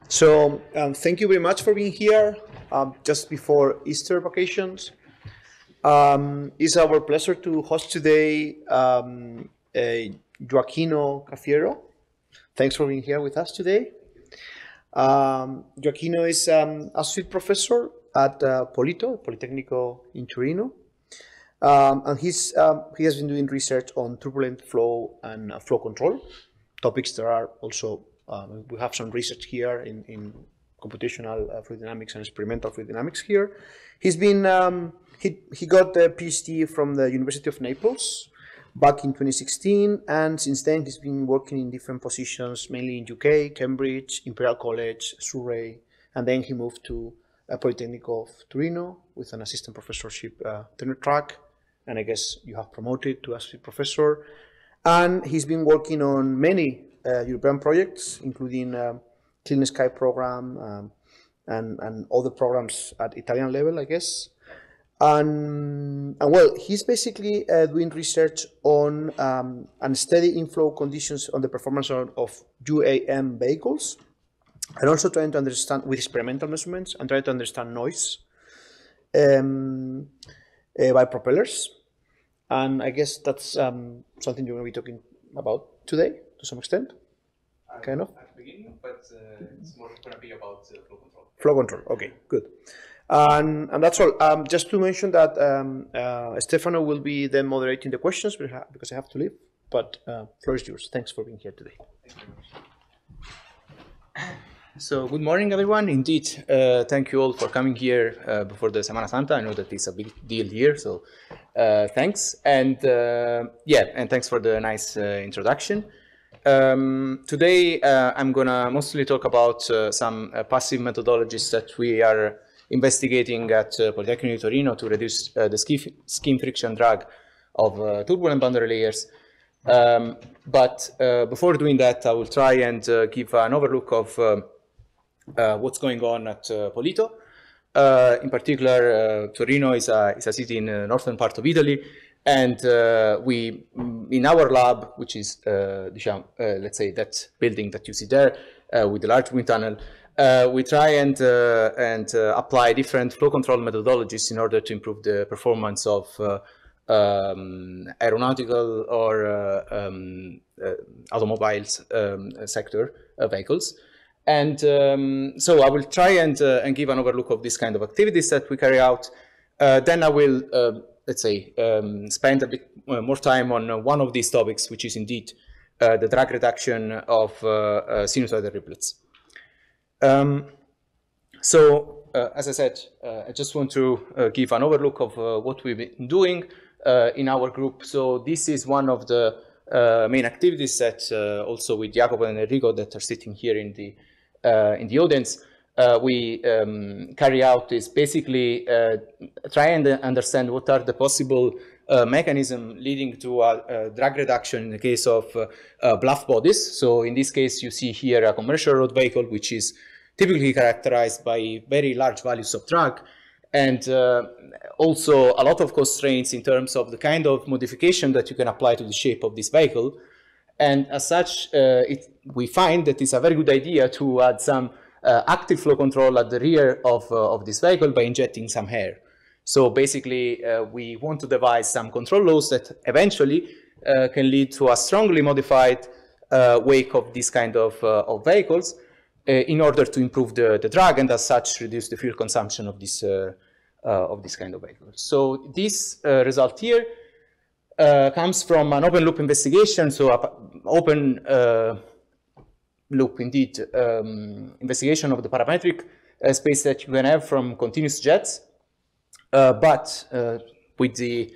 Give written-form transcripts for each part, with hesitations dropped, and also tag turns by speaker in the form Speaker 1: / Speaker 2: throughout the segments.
Speaker 1: Thank you very much for being here just before Easter vacations. It's our pleasure to host today Gioacchino Cafiero. Thanks for being here with us today. Gioacchino is associate professor at Politecnico in Torino. And he has been doing research on turbulent flow and flow control, topics that are also, we have some research here in computational fluid dynamics and experimental fluid dynamics here. He's been, he got a PhD from the University of Naples back in 2016, and since then he's been working in different positions, mainly in UK, Cambridge, Imperial College, Surrey, and then he moved to Politecnico of Torino with an assistant professorship tenure track, and I guess you have promoted to associate professor. And he's been working on many European projects, including Clean Sky program and other programs at Italian level, I guess. And well, he's basically doing research on unsteady inflow conditions on the performance of UAM vehicles, and also trying to understand with experimental measurements and trying to understand noise by propellers. And I guess that's something you're going to be talking about today to some extent, kind of.
Speaker 2: At the beginning, but it's more going to be about flow control.
Speaker 1: Flow control, okay, good. And that's all. Just to mention that Stefano will be then moderating the questions because I have to leave. But floor is yours. Thanks for being here today.
Speaker 2: Thank you very much. So good morning, everyone. Indeed, thank you all for coming here before the Semana Santa. I know that it's a big deal here, so thanks. And yeah, and thanks for the nice introduction. Today, I'm gonna mostly talk about some passive methodologies that we are investigating at Politecnico Torino to reduce the skin friction drag of turbulent boundary layers. But before doing that, I will try and give an overlook of what's going on at Polito. In particular, Torino is a city in the northern part of Italy, and we, in our lab, which is, let's say, that building that you see there with the large wind tunnel, we try and apply different flow control methodologies in order to improve the performance of aeronautical or automobiles sector vehicles. And so I will try and give an overlook of this kind of activities that we carry out. Then I will, let's say, spend a bit more time on one of these topics, which is indeed the drag reduction of sinusoidal ripples. As I said, I just want to give an overlook of what we've been doing in our group. So this is one of the main activities that also with Jacopo and Enrico that are sitting here in the audience, we carry out is basically try and understand what are the possible mechanisms leading to a drag reduction in the case of bluff bodies. So in this case, you see here a commercial road vehicle, which is typically characterized by very large values of drag, and also a lot of constraints in terms of the kind of modification that you can apply to the shape of this vehicle. And as such, we find that it's a very good idea to add some active flow control at the rear of this vehicle by injecting some air. So basically, we want to devise some control laws that eventually can lead to a strongly modified wake of this kind of vehicles in order to improve the drag and as such reduce the fuel consumption of this kind of vehicles. So this result here comes from an open loop investigation, so open loop indeed investigation of the parametric space that you can have from continuous jets, but with the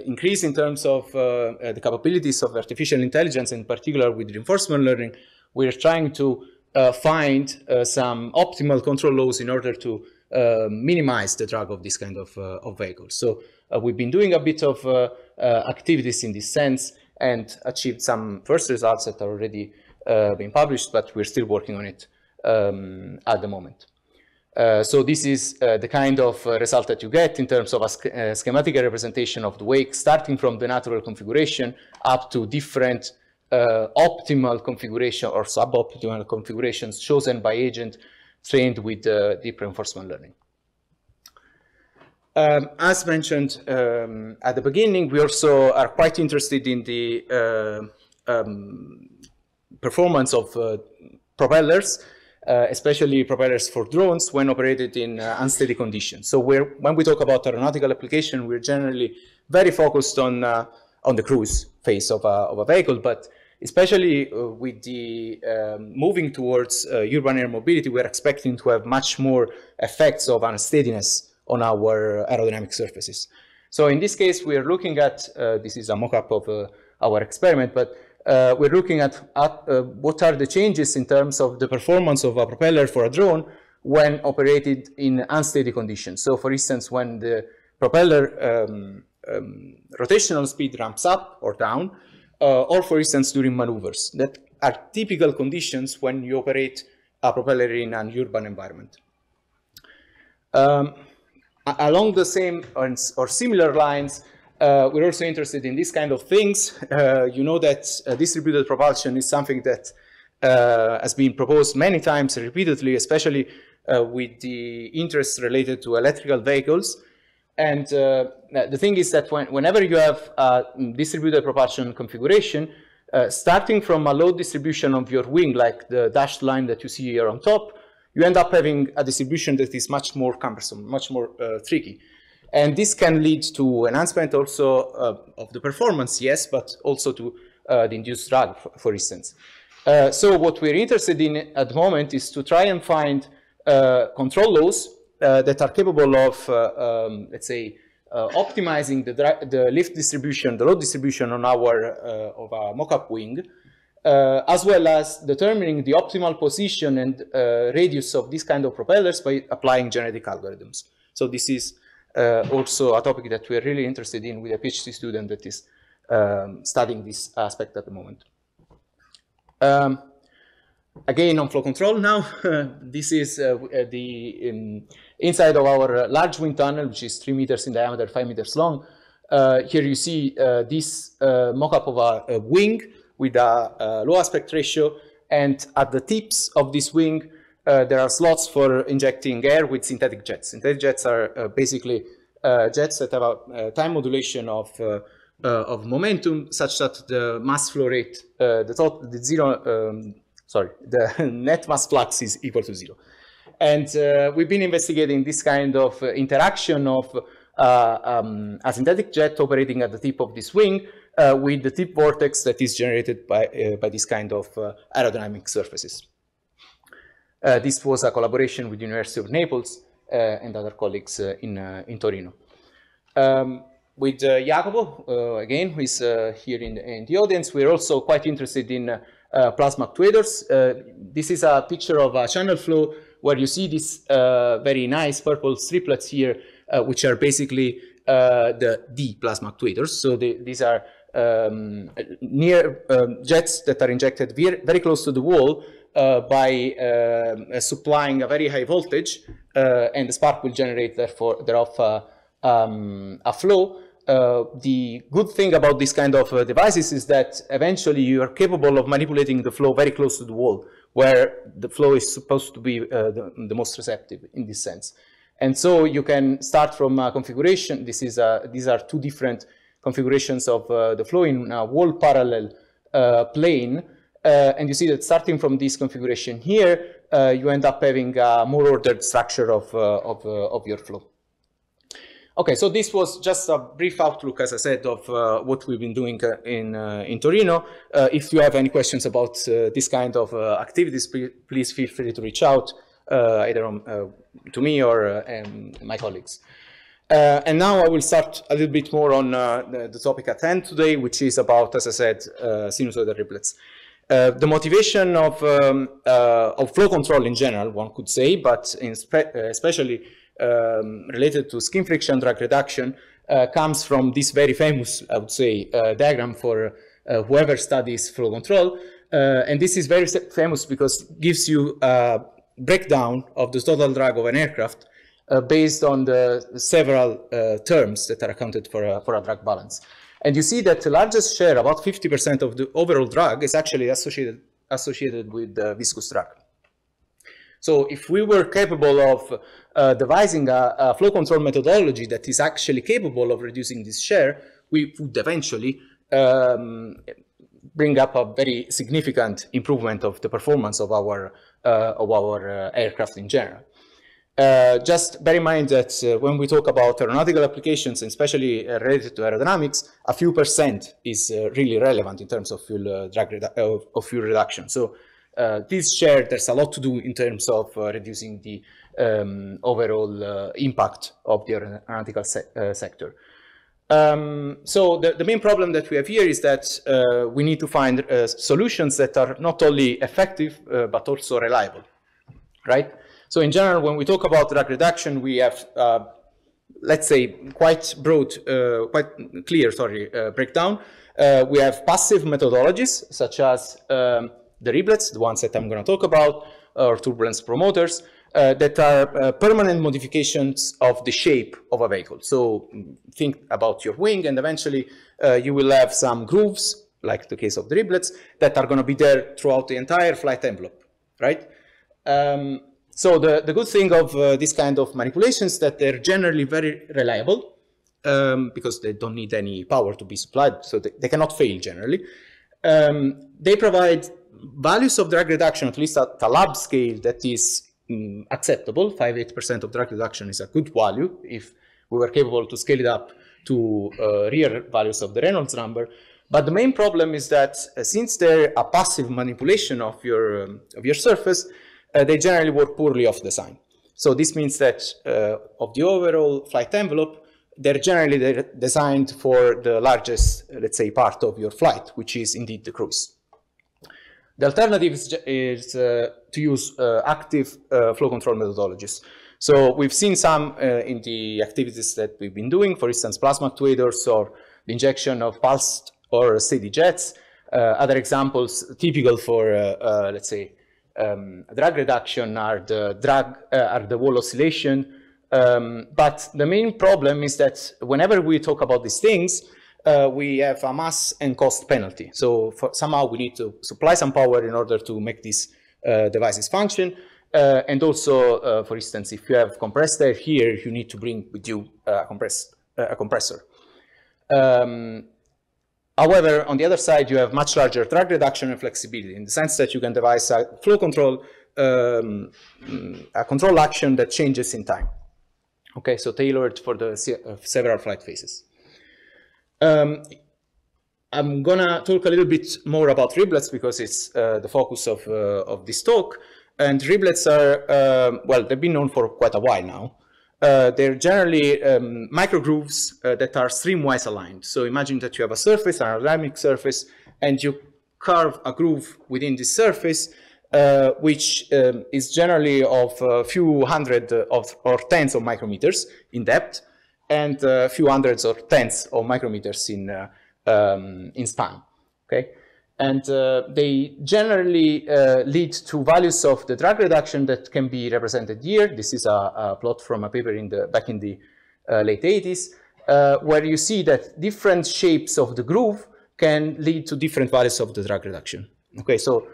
Speaker 2: increase in terms of the capabilities of artificial intelligence, in particular with reinforcement learning, we're trying to find some optimal control laws in order to minimize the drag of this kind of vehicles. So we've been doing a bit of activities in this sense and achieved some first results that are already being published, but we're still working on it at the moment. So this is the kind of result that you get in terms of a schematic representation of the wake, starting from the natural configuration up to different optimal configuration or suboptimal configurations chosen by agent trained with deep reinforcement learning. As mentioned at the beginning, we also are quite interested in the performance of propellers, especially propellers for drones when operated in unsteady conditions. So when we talk about aeronautical application, we're generally very focused on the cruise phase of a vehicle, but especially with the moving towards urban air mobility, we're expecting to have much more effects of unsteadiness on our aerodynamic surfaces. So in this case, we are looking at, this is a mock-up of our experiment, but we're looking at what are the changes in terms of the performance of a propeller for a drone when operated in unsteady conditions. So for instance, when the propeller rotational speed ramps up or down, or for instance, during maneuvers. That are typical conditions when you operate a propeller in an urban environment. Along the same or similar lines, we're also interested in these kind of things. You know that distributed propulsion is something that has been proposed many times repeatedly, especially with the interest related to electrical vehicles. And the thing is that whenever you have a distributed propulsion configuration, starting from a load distribution of your wing, like the dashed line that you see here on top, you end up having a distribution that is much more cumbersome, much more tricky. And this can lead to enhancement also of the performance, yes, but also to the induced drag, for instance. So what we're interested in at the moment is to try and find control laws that are capable of, let's say, optimizing the lift distribution, the load distribution on our mock-up wing, as well as determining the optimal position and radius of these kind of propellers by applying genetic algorithms. So this is also a topic that we are really interested in with a PhD student that is studying this aspect at the moment. Again, on flow control now, this is the inside of our large wind tunnel, which is 3 meters in diameter, 5 meters long. Here you see this mock-up of a wing with a low aspect ratio, and at the tips of this wing, there are slots for injecting air with synthetic jets. Synthetic jets are basically jets that have a time modulation of momentum such that the mass flow rate, the net mass flux is equal to 0. And we've been investigating this kind of interaction of a synthetic jet operating at the tip of this wing with the tip vortex that is generated by this kind of aerodynamic surfaces. This was a collaboration with the University of Naples and other colleagues in Torino. With Jacopo, again, who is here in the audience, we're also quite interested in plasma actuators. This is a picture of a channel flow where you see these very nice purple striplets here, which are basically the plasma actuators. So these are near jets that are injected very close to the wall by supplying a very high voltage, and the spark will generate thereof a flow. The good thing about this kind of devices is that eventually you are capable of manipulating the flow very close to the wall, where the flow is supposed to be the most receptive in this sense. And so you can start from a configuration. These are two different configurations of the flow in a wall parallel plane. And you see that starting from this configuration here, you end up having a more ordered structure of your flow. Okay, so this was just a brief outlook, as I said, of what we've been doing in Torino. If you have any questions about this kind of activities, please feel free to reach out either to me or my colleagues. And now I will start a little bit more on the topic at hand today, which is about, as I said, sinusoidal riblets. The motivation of flow control in general, one could say, but especially related to skin friction drag reduction, comes from this very famous, I would say, diagram for whoever studies flow control. And this is very famous because it gives you a breakdown of the total drag of an aircraft based on the several terms that are accounted for a drag balance. And you see that the largest share, about 50% of the overall drug, is actually associated with the viscous drug. So if we were capable of devising a flow control methodology that is actually capable of reducing this share, we would eventually bring up a very significant improvement of the performance of our aircraft in general. Just bear in mind that when we talk about aeronautical applications, and especially related to aerodynamics, a few percent is really relevant in terms of fuel reduction. So this share, there's a lot to do in terms of reducing the overall impact of the aeronautical sector. So the main problem that we have here is that we need to find solutions that are not only effective but also reliable, right? So in general, when we talk about drag reduction, we have, let's say, quite broad, quite clear, breakdown. We have passive methodologies, such as the riblets, the ones that I'm going to talk about, or turbulence promoters, that are permanent modifications of the shape of a vehicle. So think about your wing, and eventually you will have some grooves, like the case of the riblets, that are going to be there throughout the entire flight envelope, right? So the good thing of this kind of manipulations that they're generally very reliable because they don't need any power to be supplied, so they cannot fail generally. They provide values of drag reduction, at least at a lab scale, that is acceptable. 5-8% of drag reduction is a good value if we were capable to scale it up to real values of the Reynolds number. But the main problem is that since they're a passive manipulation of your surface, they generally work poorly off design. So this means that of the overall flight envelope, they're generally designed for the largest, let's say, part of your flight, which is indeed the cruise. The alternative is to use active flow control methodologies. So we've seen some in the activities that we've been doing, for instance, plasma actuators or the injection of pulsed or steady jets. Other examples typical for, let's say, drag reduction are the wall oscillation. But the main problem is that whenever we talk about these things, we have a mass and cost penalty. So somehow we need to supply some power in order to make these devices function. And also, for instance, if you have compressed air here, you need to bring with you a compressor. However, on the other side, you have much larger drag reduction and flexibility in the sense that you can devise a flow control, a control action that changes in time. Okay, so tailored for the several flight phases. I'm gonna talk a little bit more about riblets because it's the focus of this talk. And riblets are, well, they've been known for quite a while now. They're generally microgrooves that are streamwise aligned. So imagine that you have a surface, an aerodynamic surface, and you carve a groove within this surface, which is generally of a few hundred or tens of micrometers in depth, and a few hundreds or tens of micrometers in span. Okay, and they generally lead to values of the drag reduction that can be represented here. This is a plot from a paper back in the late 80s, where you see that different shapes of the groove can lead to different values of the drag reduction. Okay, so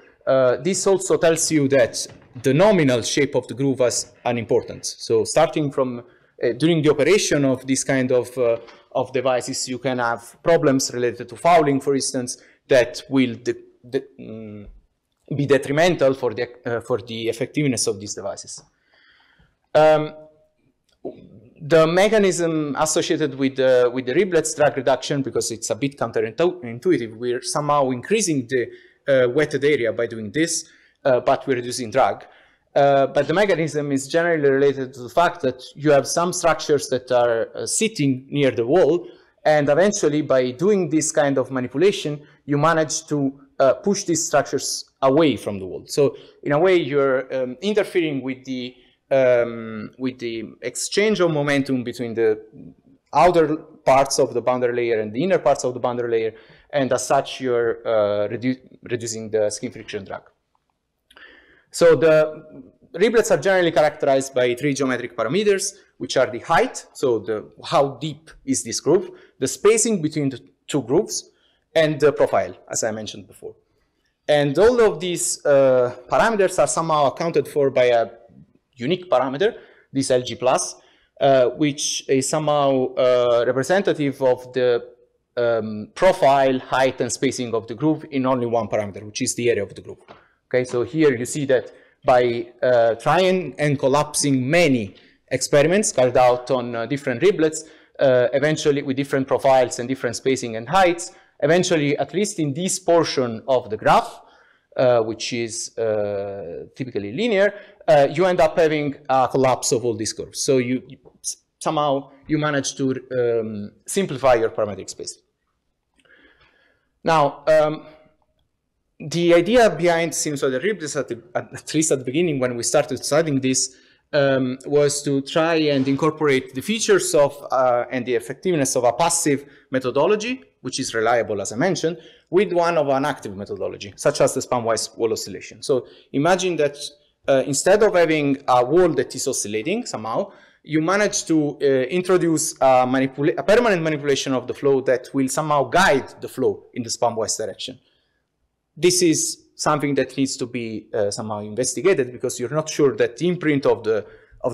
Speaker 2: this also tells you that the nominal shape of the groove has an importance. So starting from during the operation of this kind of devices, you can have problems related to fouling, for instance, that will be detrimental for the effectiveness of these devices. The mechanism associated with the riblets drag reduction, because it's a bit counterintuitive, we're somehow increasing the wetted area by doing this, but we're reducing drag. But the mechanism is generally related to the fact that you have some structures that are sitting near the wall, and eventually by doing this kind of manipulation, you manage to push these structures away from the wall. So in a way, you're interfering with the exchange of momentum between the outer parts of the boundary layer and the inner parts of the boundary layer, and as such, you're reducing the skin friction drag. So the riblets are generally characterized by 3 geometric parameters, which are the height, so how deep is this groove, the spacing between the two grooves, and the profile, as I mentioned before. And all of these parameters are somehow accounted for by a unique parameter, this LG+, which is somehow representative of the profile, height, and spacing of the groove in only one parameter, which is the area of the groove. Okay, so here you see that by trying and collapsing many experiments carried out on different riblets, eventually with different profiles and different spacing and heights, eventually, at least in this portion of the graph, which is typically linear, you end up having a collapse of all these curves. So somehow you manage to simplify your parametric space. Now, the idea behind sinusoidal riblets, at least at the beginning when we started studying this, was to try and incorporate the features of and the effectiveness of a passive methodology, which is reliable, as I mentioned, with one of an active methodology, such as the span-wise wall oscillation. So imagine that instead of having a wall that is oscillating somehow, you manage to introduce a permanent manipulation of the flow that will somehow guide the flow in the span-wise direction. This is something that needs to be somehow investigated, because you're not sure that the imprint of the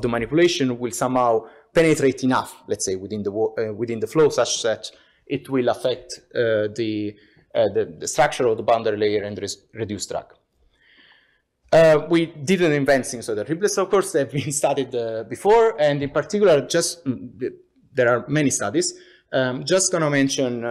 Speaker 2: manipulation will somehow penetrate enough, let's say, within the flow, such that it will affect the structure of the boundary layer and reduce drag. We didn't invent sinusoidal riblets, of course. They've been studied before, and in particular, there are many studies. Just going to mention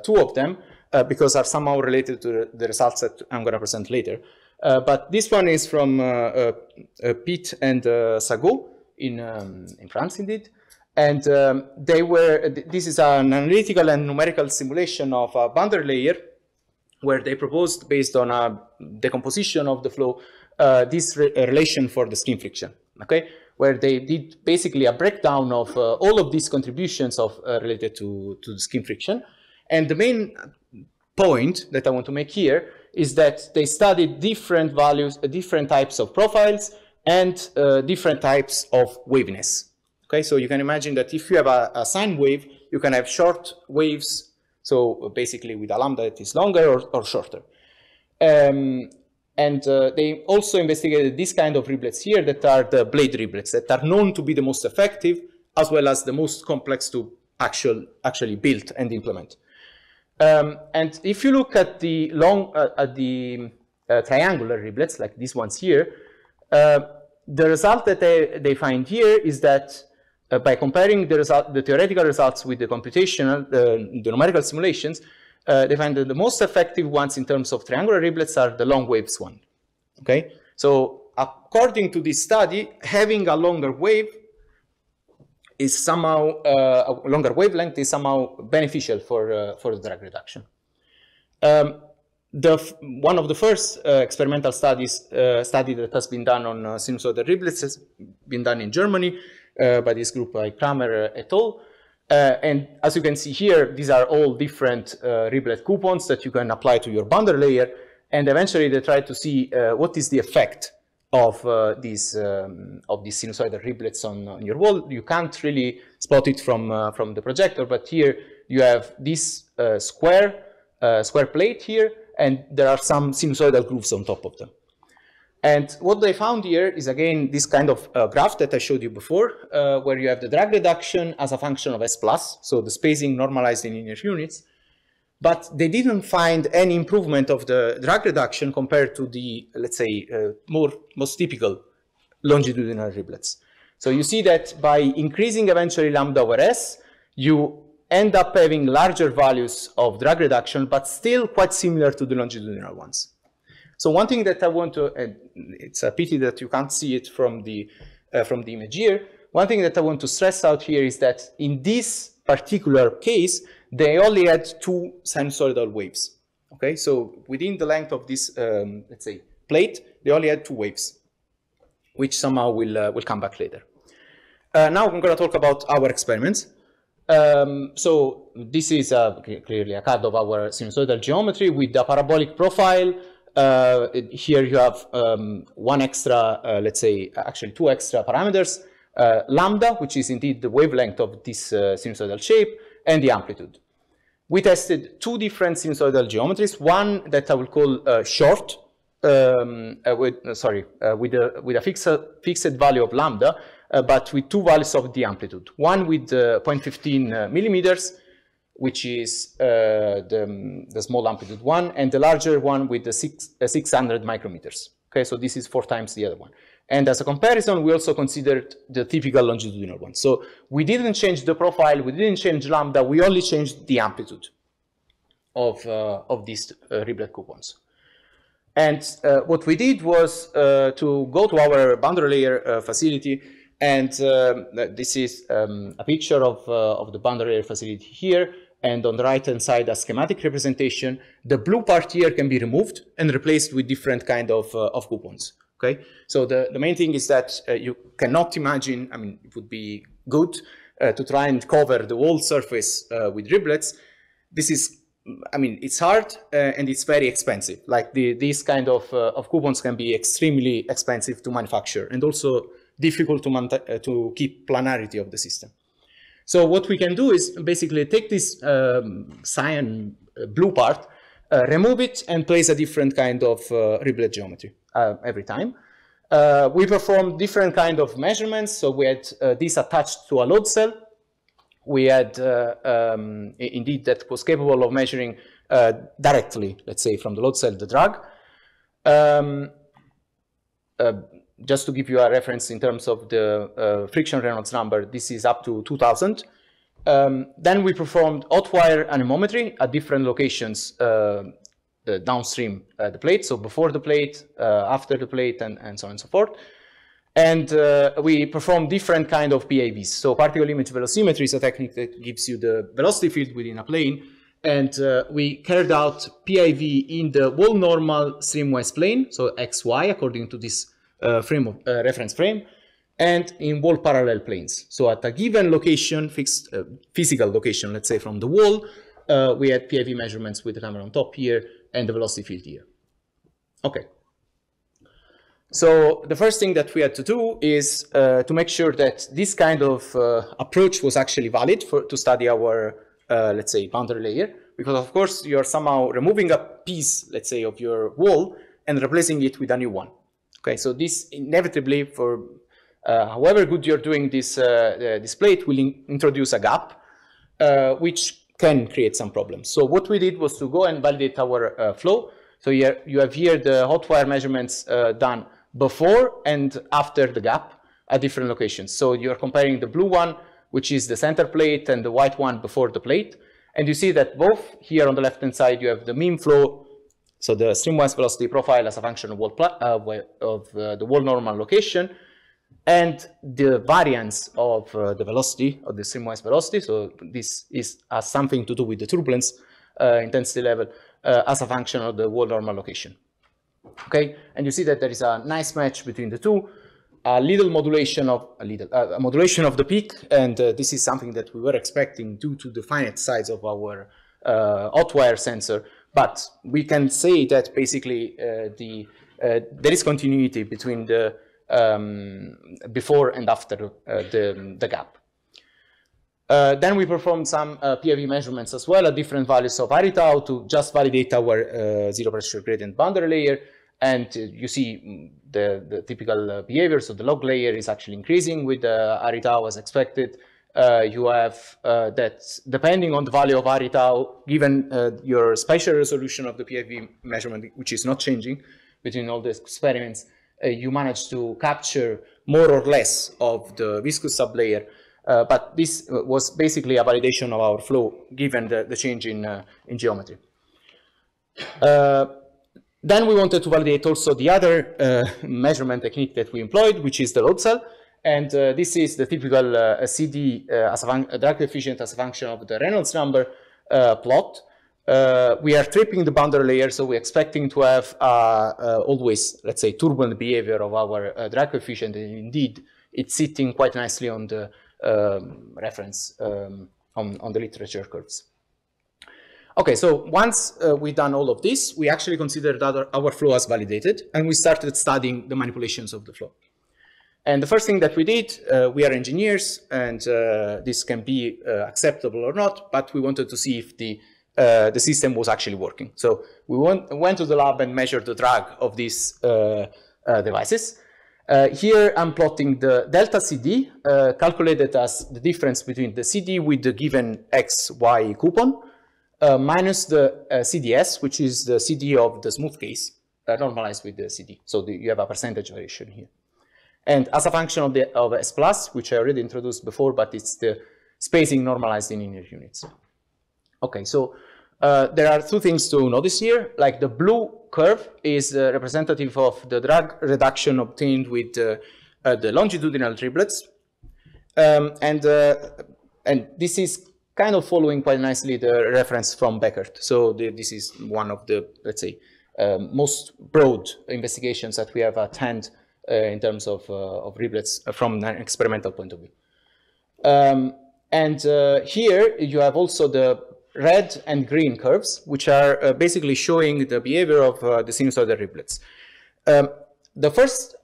Speaker 2: two of them, because are somehow related to the results that I'm going to present later. But this one is from Pitt and Sagot in France, indeed. And this is an analytical and numerical simulation of a boundary layer, where they proposed, based on a decomposition of the flow, this relation for the skin friction, okay? Where they did basically a breakdown of all of these contributions related to the skin friction. And the main point that I want to make here is that they studied different values, different types of profiles, and different types of waviness. Okay, so you can imagine that if you have a sine wave, you can have short waves, so basically with a lambda that is longer or shorter. They also investigated this kind of riblets here that are the blade riblets, that are known to be the most effective, as well as the most complex to actually build and implement. And if you look at the triangular riblets, like these ones here, the result that they find here is that by comparing the theoretical results with the computational, the numerical simulations, they find that the most effective ones in terms of triangular riblets are the long waves one. Okay, so according to this study, having a longer wave is somehow a longer wavelength is somehow beneficial for the drag reduction. One of the first experimental study that has been done on sinusoidal riblets has been done in Germany by this group by Kramer et al. And as you can see here, these are all different riblet coupons that you can apply to your boundary layer. And eventually they try to see what is the effect of these sinusoidal riblets on your wall. You can't really spot it from the projector, but here you have this square plate here, and there are some sinusoidal grooves on top of them. And what they found here is, again, this kind of graph that I showed you before, where you have the drag reduction as a function of S+, so the spacing normalized in linear units. But they didn't find any improvement of the drag reduction compared to the, let's say, most typical longitudinal riblets. So you see that by increasing eventually lambda over S, you end up having larger values of drag reduction, but still quite similar to the longitudinal ones. So one thing that I want to, it's a pity that you can't see it from the image here. One thing that I want to stress out here is that in this particular case, they only had two sinusoidal waves. Okay, so within the length of this, let's say, plate, they only had two waves, which somehow will come back later. Now I'm going to talk about our experiments. So this is clearly a CAD of our sinusoidal geometry with a parabolic profile. Here you have one extra, let's say, actually two extra parameters, lambda, which is indeed the wavelength of this sinusoidal shape, and the amplitude. we tested two different sinusoidal geometries. One that I will call short, with a fixed value of lambda, but with two values of the amplitude. One with 0.15 millimeters, which is the small amplitude one, and the larger one with the 600 micrometers. Okay, so this is 4 times the other one. And as a comparison, we also considered the typical longitudinal one. So we didn't change the profile, we didn't change lambda, we only changed the amplitude of these Riblet coupons. And what we did was to go to our boundary layer facility, and this is a picture of the boundary layer facility here, and on the right-hand side, a schematic representation. The blue part here can be removed and replaced with different kind of coupons. Okay, so the main thing is that you cannot imagine, I mean, it would be good to try and cover the whole surface with riblets. This is, I mean, it's hard and it's very expensive. Like these kind of coupons can be extremely expensive to manufacture and also difficult to keep planarity of the system. So what we can do is basically take this cyan blue part, remove it, and place a different kind of riblet geometry every time. We performed different kind of measurements. So we had this attached to a load cell. We had indeed that was capable of measuring directly, let's say, from the load cell, the drag. Just to give you a reference in terms of the friction Reynolds number, this is up to 2000. Then we performed hot wire anemometry at different locations downstream the plate, so before the plate, after the plate, and so on and so forth. And we performed different kind of PIVs. So particle image velocimetry is a technique that gives you the velocity field within a plane. And we carried out PIV in the wall normal streamwise plane, so XY, according to this reference frame, and in wall parallel planes. So at a given location, fixed physical location, let's say from the wall, we had PIV measurements with the camera on top here and the velocity field here. Okay. So the first thing that we had to do is to make sure that this kind of approach was actually valid to study our, let's say, boundary layer, because of course you're somehow removing a piece, let's say, of your wall and replacing it with a new one. Okay, so this inevitably, for however good you're doing this, this plate, will introduce a gap, which can create some problems. So what we did was to go and validate our flow. So here you have here the hot wire measurements done before and after the gap at different locations. So you're comparing the blue one, which is the center plate, and the white one before the plate. And you see that both here on the left-hand side, you have the mean flow, so the streamwise velocity profile as a function of, the wall normal location, and the variance of the velocity, of the streamwise velocity. So this has something to do with the turbulence intensity level as a function of the wall normal location. Okay, and you see that there is a nice match between the two. A modulation of the peak, and this is something that we were expecting due to the finite size of our hot wire sensor. But we can say that basically there is continuity between the before and after the gap. Then we performed some PIV measurements as well at different values of Ari-tau to just validate our zero pressure gradient boundary layer. And you see the typical behavior. So the log layer is actually increasing with Ari-tau as expected. You have that depending on the value of Ari-tau, given your spatial resolution of the PIV measurement, which is not changing between all the experiments, you manage to capture more or less of the viscous sublayer. But this was basically a validation of our flow given the change in geometry. Then we wanted to validate also the other measurement technique that we employed, which is the load cell. And this is the typical CD as a drag coefficient as a function of the Reynolds number plot. We are tripping the boundary layer, so we're expecting to have always, let's say, turbulent behavior of our drag coefficient. And indeed, it's sitting quite nicely on the reference on the literature curves. Okay, so once we've done all of this, we actually considered our flow as validated, and we started studying the manipulations of the flow. And the first thing that we did, we are engineers, and this can be acceptable or not, but we wanted to see if the the system was actually working. So we went to the lab and measured the drag of these devices. Here I'm plotting the delta CD, calculated as the difference between the CD with the given XY coupon, minus the CDS, which is the CD of the smooth case, normalized with the CD. So you have a percentage variation here. And as a function of S plus, which I already introduced before, but it's the spacing normalized in inner units. Okay, so there are two things to notice here. Like the blue curve is representative of the drag reduction obtained with the longitudinal triplets. And this is kind of following quite nicely the reference from Beckert. So this is one of the, let's say, most broad investigations that we have at hand in terms of riblets from an experimental point of view. Here you have also the red and green curves, which are basically showing the behavior of the sinusoidal riblets. The first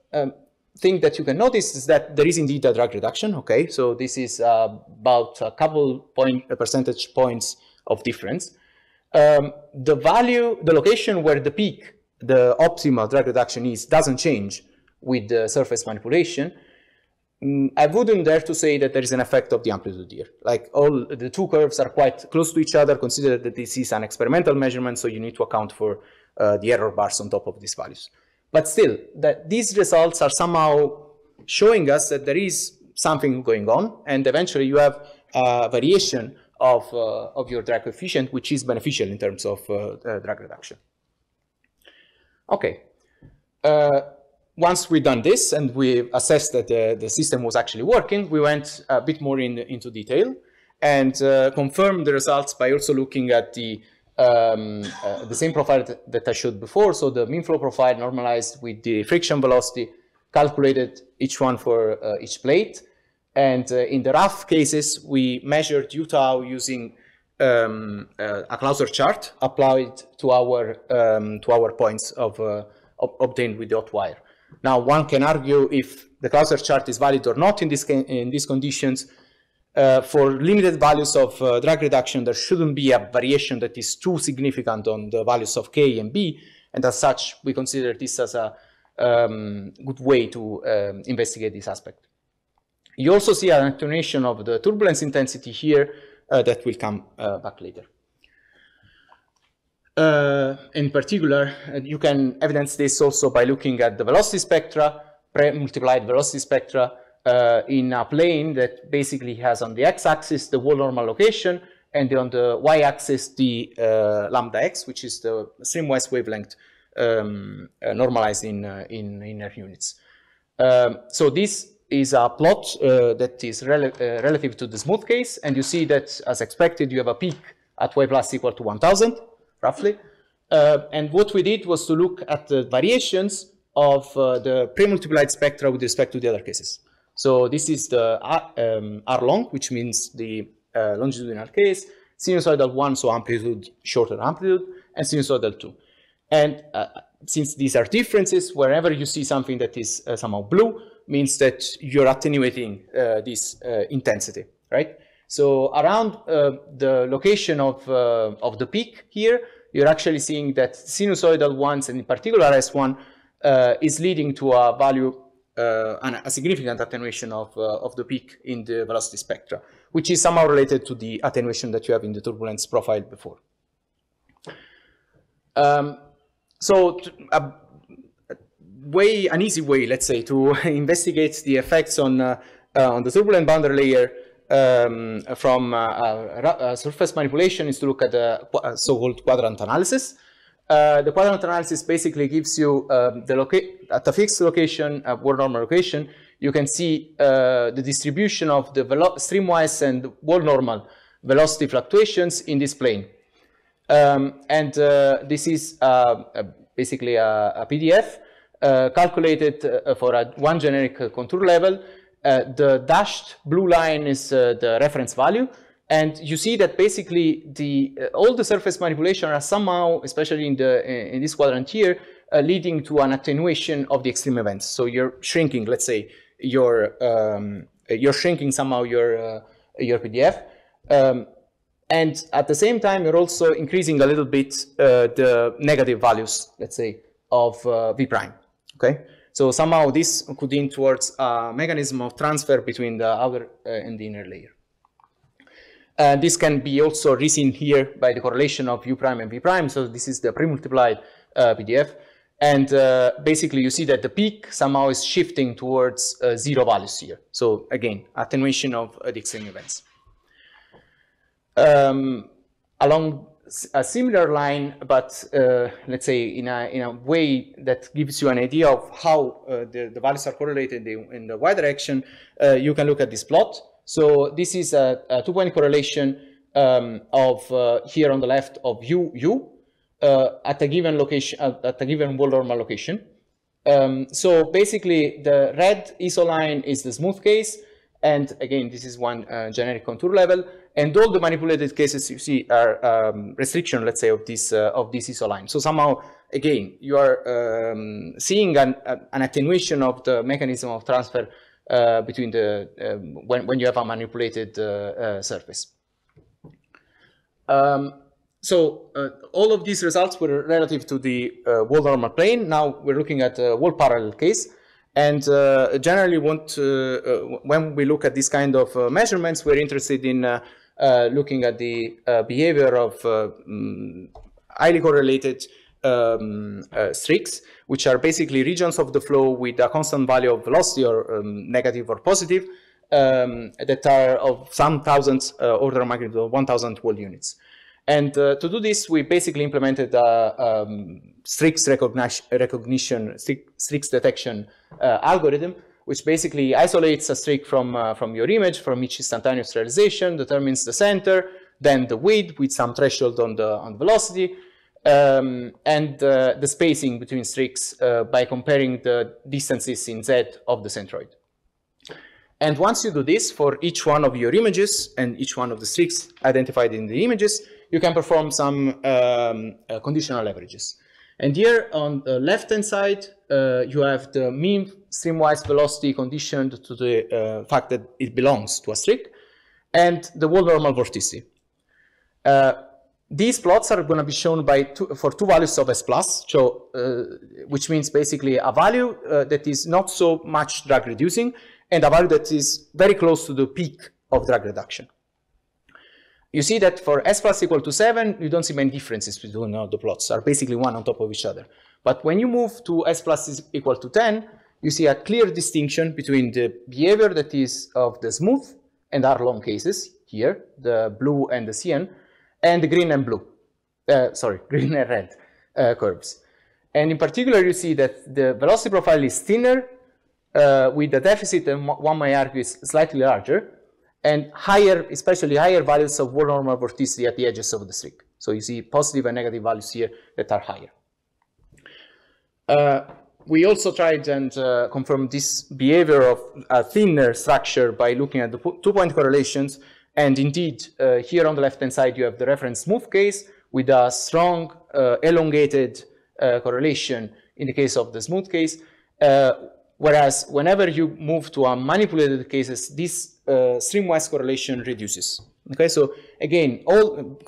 Speaker 2: thing that you can notice is that there is indeed a drag reduction. Okay, so this is about a couple percentage points of difference. The value, the location where the peak, the optimal drag reduction is, doesn't change with the surface manipulation. I wouldn't dare to say that there is an effect of the amplitude here. Like all the two curves are quite close to each other. Consider that this is an experimental measurement, so you need to account for the error bars on top of these values. But still, that these results are somehow showing us that there is something going on, and eventually you have a variation of your drag coefficient, which is beneficial in terms of drag reduction. Okay. Once we've done this and we assessed that the system was actually working, we went a bit more into detail and confirmed the results by also looking at the same profile that I showed before. So the mean flow profile normalized with the friction velocity, calculated each one for each plate. And in the rough cases, we measured U tau using a Clauser chart applied to our points of obtained with the hot wire. Now, one can argue if the Clauser chart is valid or not in these conditions. For limited values of drag reduction, there shouldn't be a variation that is too significant on the values of K and B, and as such, we consider this as a good way to investigate this aspect. You also see an attenuation of the turbulence intensity here that will come back later. In particular, you can evidence this also by looking at the velocity spectra, pre-multiplied velocity spectra, in a plane that basically has on the x-axis the wall normal location, and on the y-axis the lambda x, which is the streamwise wavelength normalized in inner units. So this is a plot that is relative to the smooth case, and you see that, as expected, you have a peak at y plus equal to 1000, roughly. And what we did was to look at the variations of the pre-multiplied spectra with respect to the other cases. So this is the R long, which means the longitudinal case, sinusoidal 1, so amplitude, shorter amplitude, and sinusoidal 2. And since these are differences, wherever you see something that is somehow blue, means that you're attenuating this intensity, right? So around the location of the peak here, you're actually seeing that sinusoidal ones, and in particular S1, is leading to a value, a significant attenuation of the peak in the velocity spectra, which is somehow related to the attenuation that you have in the turbulence profile before. So an easy way, let's say, to investigate the effects on the turbulent boundary layer from surface manipulation is to look at the so-called quadrant analysis. The quadrant analysis basically gives you at a fixed location, wall normal location, you can see the distribution of the streamwise and wall normal velocity fluctuations in this plane. This is basically a PDF calculated for one generic contour level. The dashed blue line is the reference value. And you see that basically all the surface manipulation are somehow, especially in this quadrant here, leading to an attenuation of the extreme events. So you're shrinking, let's say, you're shrinking somehow your PDF. And at the same time, you're also increasing a little bit the negative values, let's say, of V prime, okay? So somehow this could hint towards a mechanism of transfer between the outer and the inner layer. This can be also reseen here by the correlation of U prime and V prime. So this is the pre-multiplied PDF. And basically you see that the peak somehow is shifting towards 0 values here. So again, attenuation of the extreme events. Along a similar line, but let's say in a way that gives you an idea of how the values are correlated in the y direction, you can look at this plot. So this is a 2-point correlation of here on the left of U at a given location, at a given wall normal location. So basically the red isoline is the smooth case, and again this is one generic contour level, and all the manipulated cases you see are restriction, let's say, of this isoline. So somehow again you are seeing an attenuation of the mechanism of transfer between the when you have a manipulated surface. So all of these results were relative to the wall normal plane. Now we're looking at a wall parallel case, and generally when we look at this kind of measurements, we're interested in looking at the behavior of highly correlated streaks, which are basically regions of the flow with a constant value of velocity, or negative or positive, that are of some thousands, order of magnitude of 1,000 wall units. And to do this, we basically implemented a streaks recognition, streaks detection algorithm, which basically isolates a streak from your image, from each instantaneous realization, determines the center, then the width with some threshold on the velocity, and the spacing between streaks by comparing the distances in Z of the centroid. And once you do this for each one of your images and each one of the streaks identified in the images, you can perform some conditional averages. And here on the left-hand side, you have the mean streamwise velocity conditioned to the fact that it belongs to a streak, and the wall normal vorticity. These plots are going to be shown for two values of S plus, so, which means basically a value that is not so much drag reducing, and a value that is very close to the peak of drag reduction. You see that for S plus equal to 7, you don't see many differences between the plots, are basically one on top of each other. But when you move to S plus is equal to 10, you see a clear distinction between the behavior that is of the smooth and R-long cases, here, the blue and the cyan, and the green and blue, green and red curves. And in particular, you see that the velocity profile is thinner, with the deficit, and one may argue is slightly larger, and higher, especially higher values of wall normal vorticity at the edges of the streak. So you see positive and negative values here that are higher. We also tried and confirmed this behavior of a thinner structure by looking at the 2-point correlations. And indeed, here on the left-hand side, you have the reference smooth case with a strong elongated correlation in the case of the smooth case. Whereas whenever you move to a manipulated cases, this streamwise correlation reduces. Okay, so again,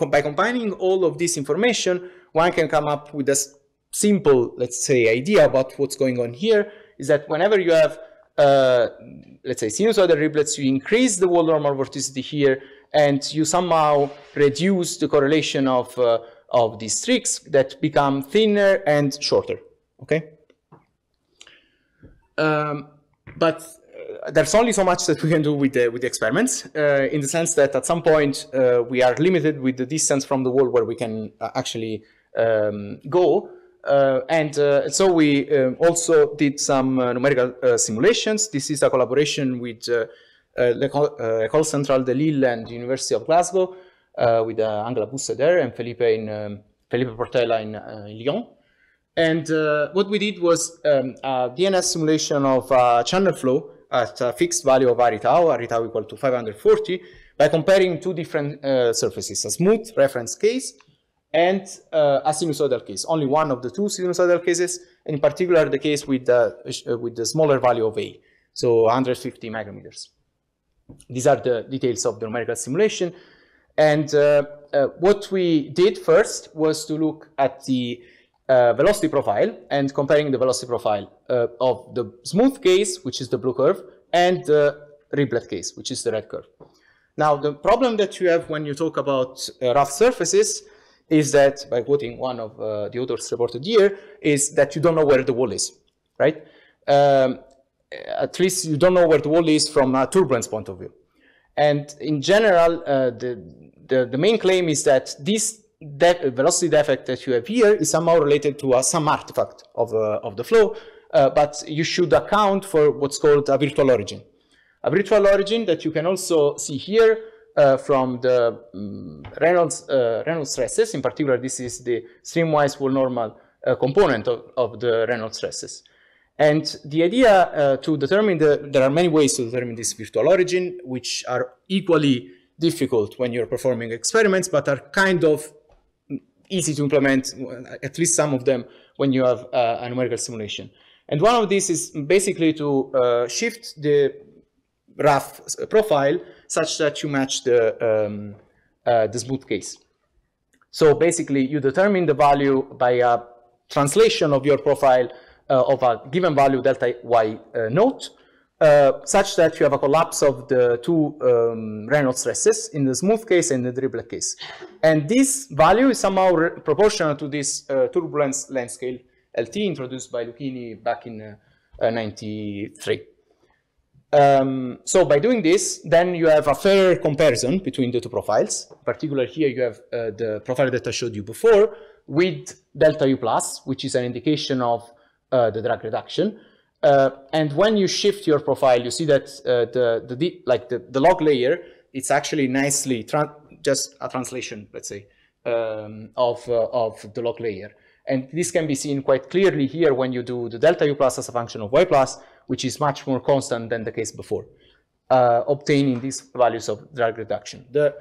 Speaker 2: by combining all of this information, one can come up with a simple, let's say, idea about what's going on here, is that whenever you have, let's say, sinusoidal riblets, you increase the wall normal vorticity here, and you somehow reduce the correlation of these streaks that become thinner and shorter, okay? But there's only so much that we can do with the experiments, in the sense that at some point we are limited with the distance from the wall where we can actually go. So we also did some numerical simulations. This is a collaboration with École Centrale de Lille and University of Glasgow, with Angela Busse there and Felipe Portela in Lyon. And what we did was a DNS simulation of channel flow at a fixed value of Ari tau equal to 540, by comparing two different surfaces, a smooth reference case and a sinusoidal case, only one of the two sinusoidal cases, and in particular the case with the smaller value of A, so 150 micrometers. These are the details of the numerical simulation. And what we did first was to look at the velocity profile and comparing the velocity profile of the smooth case, which is the blue curve, and the riblet case, which is the red curve. Now, the problem that you have when you talk about rough surfaces is that, by quoting one of the authors reported here, is that you don't know where the wall is, right? At least you don't know where the wall is from a turbulence point of view. And in general, the main claim is that this velocity defect that you have here is somehow related to some artifact of the flow, but you should account for what's called a virtual origin. A virtual origin that you can also see here from the Reynolds stresses. In particular, this is the streamwise wall normal component of the Reynolds stresses. And the idea to determine there are many ways to determine this virtual origin, which are equally difficult when you're performing experiments, but are kind of easy to implement, at least some of them, when you have a numerical simulation. And one of these is basically to shift the rough profile such that you match the smooth case. So basically, you determine the value by a translation of your profile of a given value delta y naught, such that you have a collapse of the two Reynolds stresses in the smooth case and the riblet case. And this value is somehow proportional to this turbulence length scale LT introduced by Lucchini back in 93. So by doing this, then you have a fair comparison between the two profiles. In particular, here you have the profile that I showed you before with delta U plus, which is an indication of the drag reduction. And when you shift your profile, you see that the log layer, it's actually nicely just a translation, let's say, of the log layer. And this can be seen quite clearly here when you do the delta U plus as a function of y plus, which is much more constant than the case before, obtaining these values of drag reduction. The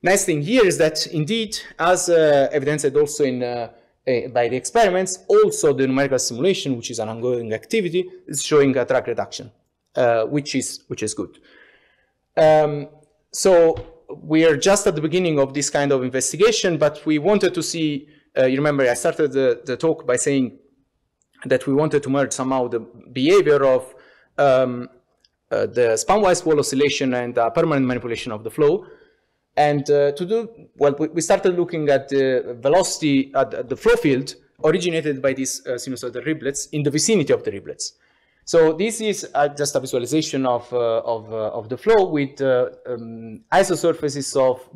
Speaker 2: nice thing here is that indeed, as evidenced also in by the experiments, also the numerical simulation, which is an ongoing activity, is showing a drag reduction, which is good. So we are just at the beginning of this kind of investigation, but we wanted to see, you remember I started the talk by saying that we wanted to merge somehow the behavior of the span-wise wall oscillation and permanent manipulation of the flow. And to do, well, we started looking at the velocity at the flow field originated by these sinusoidal riblets in the vicinity of the riblets. So this is just a visualization of the flow with isosurfaces of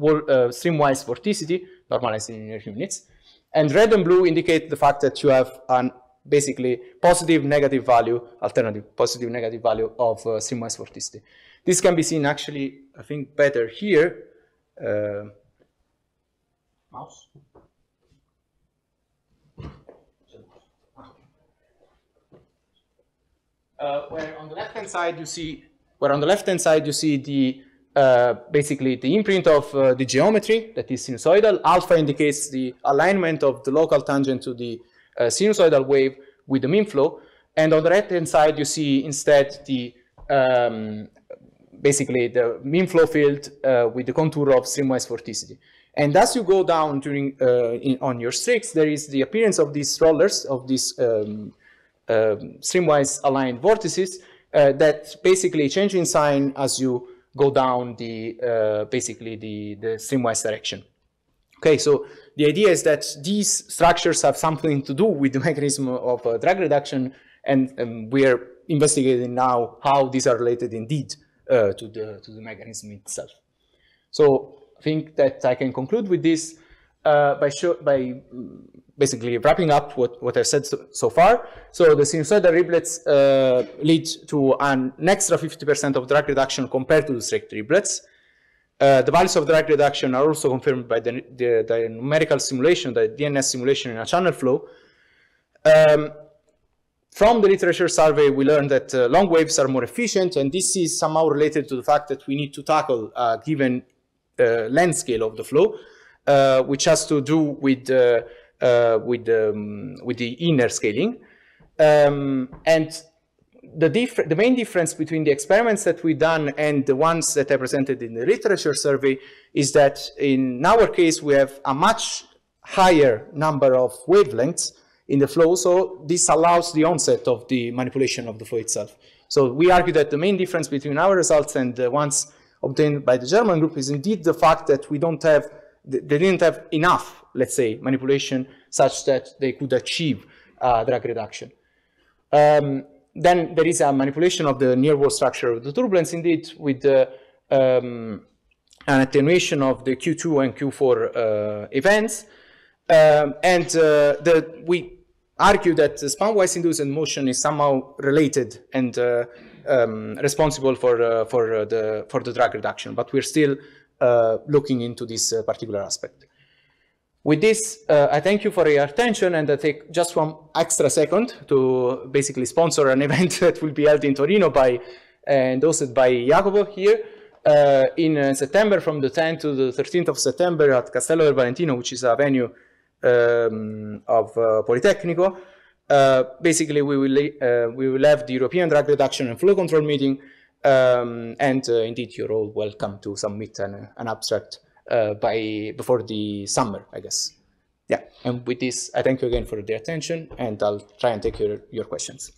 Speaker 2: streamwise vorticity, normalized in linear units. And red and blue indicate the fact that you have an basically positive, negative value, alternative positive, negative value of streamwise vorticity. This can be seen actually, I think, better here. Mouse. Where on the left-hand side you see, the basically the imprint of the geometry that is sinusoidal. Alpha indicates the alignment of the local tangent to the sinusoidal wave with the mean flow, and on the right-hand side you see instead the basically the mean flow field with the contour of streamwise vorticity. And as you go down during on your streaks, there is the appearance of these rollers, of these streamwise aligned vortices that basically change in sign as you go down the basically the streamwise direction. Okay, so the idea is that these structures have something to do with the mechanism of drag reduction, and we are investigating now how these are related indeed to the mechanism itself. So I think that I can conclude with this by basically wrapping up what I've said so far. So the sinusoidal riblets lead to an extra 50% of drag reduction compared to the straight riblets. The values of drag reduction are also confirmed by the numerical simulation, the DNS simulation in a channel flow. From the literature survey, we learned that long waves are more efficient, and this is somehow related to the fact that we need to tackle a given length scale of the flow, which has to do with the inner scaling. And the main difference between the experiments that we've done and the ones that I presented in the literature survey is that in our case, we have a much higher number of wavelengths in the flow, so this allows the onset of the manipulation of the flow itself. So we argue that the main difference between our results and the ones obtained by the German group is indeed the fact that they didn't have enough, let's say, manipulation such that they could achieve drag reduction. Then there is a manipulation of the near wall structure of the turbulence, indeed, with an attenuation of the Q2 and Q4 events. We argue that the span-wise induced motion is somehow related and responsible for the drag reduction, but we're still looking into this particular aspect. With this, I thank you for your attention, and I take just one extra second to basically sponsor an event that will be held in Torino and hosted by Jacopo here in September, from the 10th to the 13th of September at Castello del Valentino, which is a venue of Politecnico. Basically, we will have the European Drag Reduction and Flow Control meeting, and indeed, you're all welcome to submit an abstract before the summer, I guess. Yeah, and with this, I thank you again for the attention, and I'll try and take your questions.